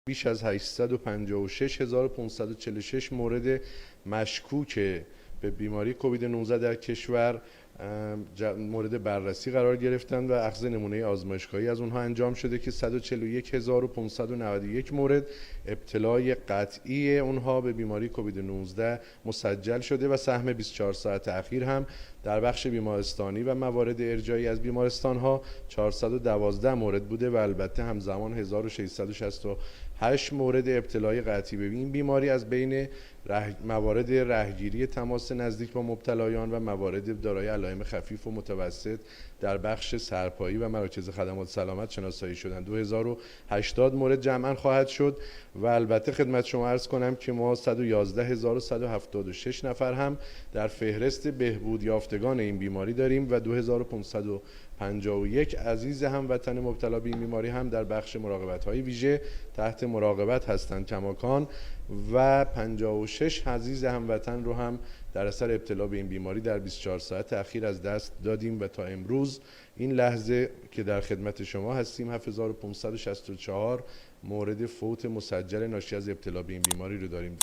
بیش از 856546 مورد مشکوک به بیماری کووید 19 در کشور مورد بررسی قرار گرفتند و اخذ نمونه آزمایشگاهی از اونها انجام شده که 141591 مورد ابتلای قطعی اونها به بیماری کووید 19 مسجل شده و سهم 24 ساعت اخیر هم در بخش بیمارستانی و موارد ارجاعی از بیمارستان ها 412 مورد بوده و البته همزمان 1668 مورد ابتلای قطعی به این بیماری از بین موارد رهگیری تماس نزدیک با مبتلایان و موارد دارای علائم خفیف و متوسط در بخش سرپایی و مراکز خدمات سلامت شناسایی شدند. 2080 مورد جمعاً خواهد شد و البته خدمت شما عرض کنم که ما 111176 نفر هم در فهرست بهبود یافتگان این بیماری داریم و 2551 عزیز هموطن مبتلا به این بیماری هم در بخش مراقبت‌های ویژه تحت مراقبت هستند کماکان و 56 عزیز هموطن رو هم در اثر ابتلا به این بیماری در 24 ساعت اخیر از دست دادیم و تا امروز این لحظه که در خدمت شما هستیم 7564 مورد فوت مسجل ناشی از ابتلا به این بیماری رو داریم.